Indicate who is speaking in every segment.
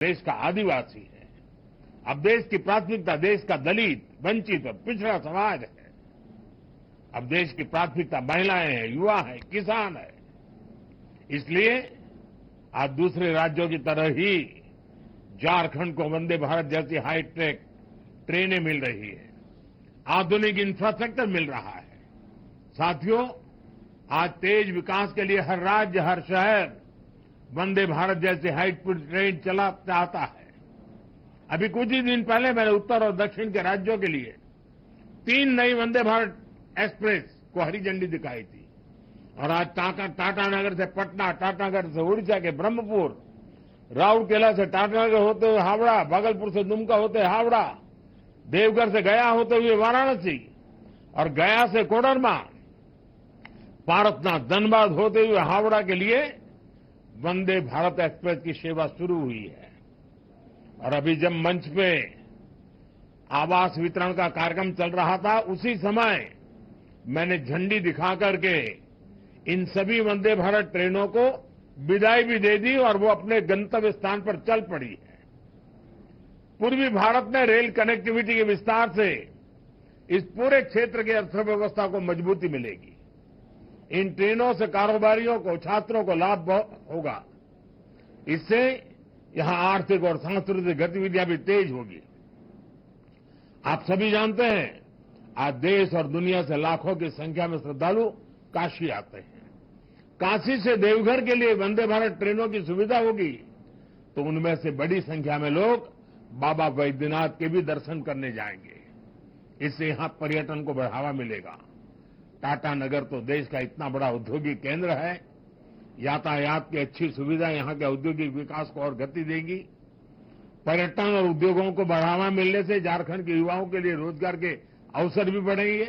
Speaker 1: देश का आदिवासी है। अब देश की प्राथमिकता देश का दलित, वंचित और पिछड़ा समाज है। अब देश की प्राथमिकता महिलाएं हैं, युवा है, किसान है। इसलिए आज दूसरे राज्यों की तरह ही झारखंड को वंदे भारत जैसी हाईटेक ट्रेनें मिल रही है, आधुनिक इंफ्रास्ट्रक्चर मिल रहा है। साथियों, आज तेज विकास के लिए हर राज्य, हर शहर वंदे भारत जैसे हाईस्पीड ट्रेन चला चाहता है। अभी कुछ ही दिन पहले मैंने उत्तर और दक्षिण के राज्यों के लिए 3 नई वंदे भारत एक्सप्रेस को हरी झंडी दिखाई थी। और आज टाटानगर से पटना, टाटानगर से उड़ीसा के ब्रह्मपुर, राउरकेला से टाटानगर होते हुए हावड़ा, भागलपुर से दुमका होते हुए हावड़ा, देवघर से गया होते हुए वाराणसी और गया से कोडरमा, पारसनाथ, धनबाद होते हुए हावड़ा के लिए वंदे भारत एक्सप्रेस की सेवा शुरू हुई है। और अभी जब मंच पे आवास वितरण का कार्यक्रम चल रहा था, उसी समय मैंने झंडी दिखा करके इन सभी वंदे भारत ट्रेनों को विदाई भी दे दी और वो अपने गंतव्य स्थान पर चल पड़ी है। पूर्वी भारत में रेल कनेक्टिविटी के विस्तार से इस पूरे क्षेत्र की अर्थव्यवस्था को मजबूती मिलेगी। इन ट्रेनों से कारोबारियों को, छात्रों को लाभ होगा। इससे यहां आर्थिक और सांस्कृतिक गतिविधियां भी तेज होगी। आप सभी जानते हैं, आज देश और दुनिया से लाखों की संख्या में श्रद्धालु काशी आते हैं। काशी से देवघर के लिए वंदे भारत ट्रेनों की सुविधा होगी तो उनमें से बड़ी संख्या में लोग बाबा वैद्यनाथ के भी दर्शन करने जाएंगे। इससे यहां पर्यटन को बढ़ावा मिलेगा। टाटानगर तो देश का इतना बड़ा औद्योगिक केंद्र है। यातायात की अच्छी सुविधा यहां के औद्योगिक विकास को और गति देगी। पर्यटन और उद्योगों को बढ़ावा मिलने से झारखंड के युवाओं के लिए रोजगार के अवसर भी बढ़ेंगे।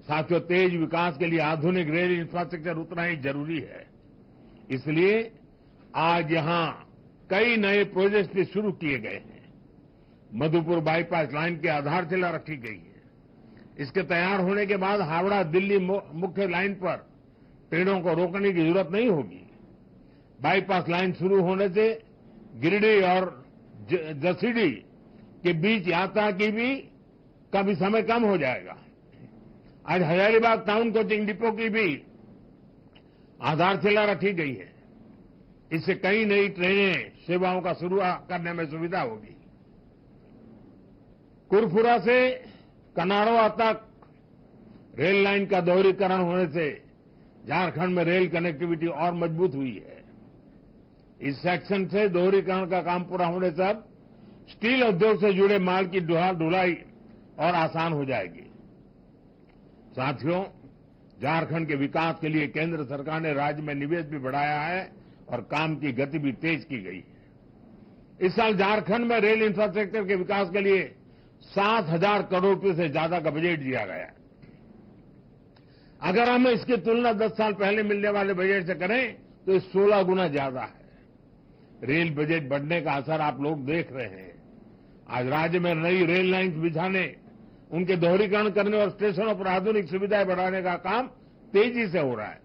Speaker 1: साथियों, तेज विकास के लिए आधुनिक रेल इंफ्रास्ट्रक्चर उतना ही जरूरी है। इसलिए आज यहां कई नए प्रोजेक्ट भी शुरू किए गए हैं। मधुपुर बाईपास लाइन की आधारशिला रखी गई है। इसके तैयार होने के बाद हावड़ा दिल्ली मुख्य लाइन पर ट्रेनों को रोकने की जरूरत नहीं होगी। बाईपास लाइन शुरू होने से गिरिडीह और जसीडीह के बीच यात्रा की भी काफी समय कम हो जाएगा। आज हजारीबाग टाउन कोचिंग डिपो की भी आधारशिला रखी गई है। इससे कई नई ट्रेनें सेवाओं का शुरू करने में सुविधा होगी। कुरफुरा से कनाड़वा तक रेल लाइन का दोहरीकरण होने से झारखंड में रेल कनेक्टिविटी और मजबूत हुई है। इस सेक्शन से दोहरीकरण का काम पूरा होने से अब स्टील उद्योग से जुड़े माल की ढुलाई और आसान हो जाएगी। साथियों, झारखंड के विकास के लिए केंद्र सरकार ने राज्य में निवेश भी बढ़ाया है और काम की गति भी तेज की गई है। इस साल झारखंड में रेल इंफ्रास्ट्रक्चर के विकास के लिए 7,000 करोड़ रुपए से ज्यादा का बजट दिया गया है। अगर हम इसकी तुलना 10 साल पहले मिलने वाले बजट से करें तो ये 16 गुना ज्यादा है। रेल बजट बढ़ने का असर आप लोग देख रहे हैं। आज राज्य में नई रेल लाइन्स बिछाने, उनके दोहरीकरण करने और स्टेशनों पर आधुनिक सुविधाएं बढ़ाने का काम तेजी से हो रहा है।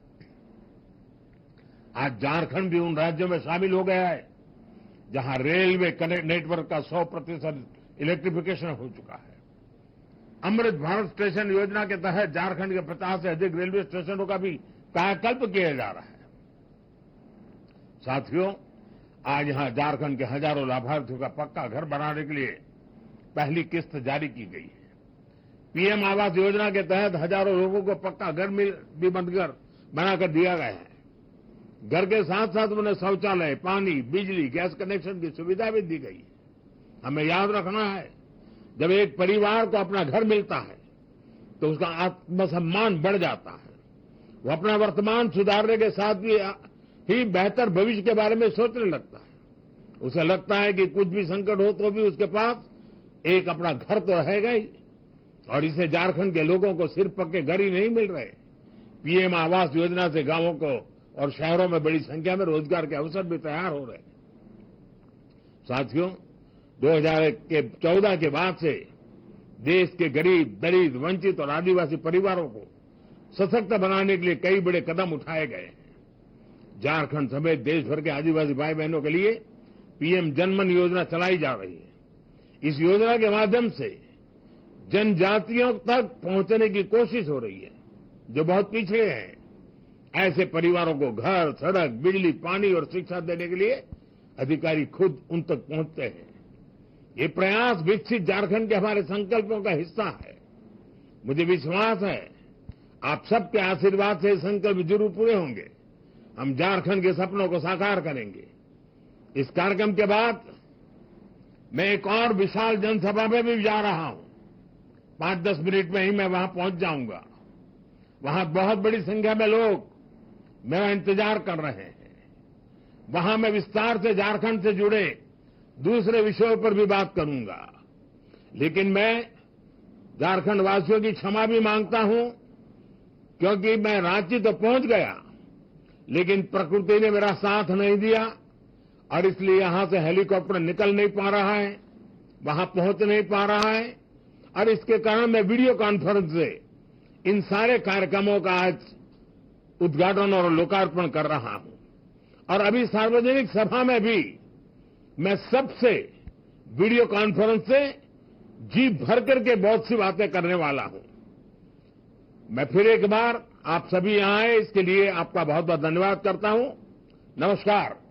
Speaker 1: आज झारखंड भी उन राज्यों में शामिल हो गया है जहां रेलवे नेटवर्क का 100% इलेक्ट्रिफिकेशन हो चुका है। अमृत भारत स्टेशन योजना के तहत झारखंड के 50 से अधिक रेलवे स्टेशनों का भी कायाकल्प किया जा रहा है। साथियों, आज यहां झारखंड के हजारों लाभार्थियों का पक्का घर बनाने के लिए पहली किस्त जारी की गई है। पीएम आवास योजना के तहत हजारों लोगों को पक्का घर भी बनाकर दिया गया है। घर के साथ साथ उन्हें शौचालय, पानी, बिजली, गैस कनेक्शन की सुविधा भी दी गई है। हमें याद रखना है, जब एक परिवार को अपना घर मिलता है तो उसका आत्मसम्मान बढ़ जाता है। वो अपना वर्तमान सुधारने के साथ ही बेहतर भविष्य के बारे में सोचने लगता है। उसे लगता है कि कुछ भी संकट हो तो भी उसके पास एक अपना घर तो रहेगा ही। और इसे झारखंड के लोगों को सिर्फ पक्के घर ही नहीं मिल रहे, पीएम आवास योजना से गांवों को और शहरों में बड़ी संख्या में रोजगार के अवसर भी तैयार हो रहे हैं। साथियों, 2014 के बाद से देश के गरीब, दलित, वंचित और आदिवासी परिवारों को सशक्त बनाने के लिए कई बड़े कदम उठाए गए हैं। झारखंड समेत देश भर के आदिवासी भाई बहनों के लिए पीएम जनमन योजना चलाई जा रही है। इस योजना के माध्यम से जनजातियों तक पहुंचने की कोशिश हो रही है जो बहुत पिछड़े हैं। ऐसे परिवारों को घर, सड़क, बिजली, पानी और शिक्षा देने के लिए अधिकारी खुद उन तक पहुंचते हैं। ये प्रयास विकसित झारखंड के हमारे संकल्पों का हिस्सा है। मुझे विश्वास है आप सबके आशीर्वाद से संकल्प जरूर पूरे होंगे। हम झारखंड के सपनों को साकार करेंगे। इस कार्यक्रम के बाद मैं एक और विशाल जनसभा में भी जा रहा हूं। 5-10 मिनट में ही मैं वहां पहुंच जाऊंगा। वहां बहुत बड़ी संख्या में लोग मेरा इंतजार कर रहे हैं। वहां मैं विस्तार से झारखंड से जुड़े दूसरे विषयों पर भी बात करूंगा। लेकिन मैं झारखंड वासियों की क्षमा भी मांगता हूं, क्योंकि मैं रांची तो पहुंच गया, लेकिन प्रकृति ने मेरा साथ नहीं दिया और इसलिए यहां से हेलीकॉप्टर निकल नहीं पा रहा है, वहां पहुंच नहीं पा रहा है और इसके कारण मैं वीडियो कॉन्फ्रेंस से इन सारे कार्यक्रमों का आज उद्घाटन और लोकार्पण कर रहा हूं। और अभी सार्वजनिक सभा में भी मैं सबसे वीडियो कॉन्फ्रेंस से जी भर करके बहुत सी बातें करने वाला हूं। मैं फिर एक बार आप सभी यहां आए इसके लिए आपका बहुत बहुत धन्यवाद करता हूं। नमस्कार।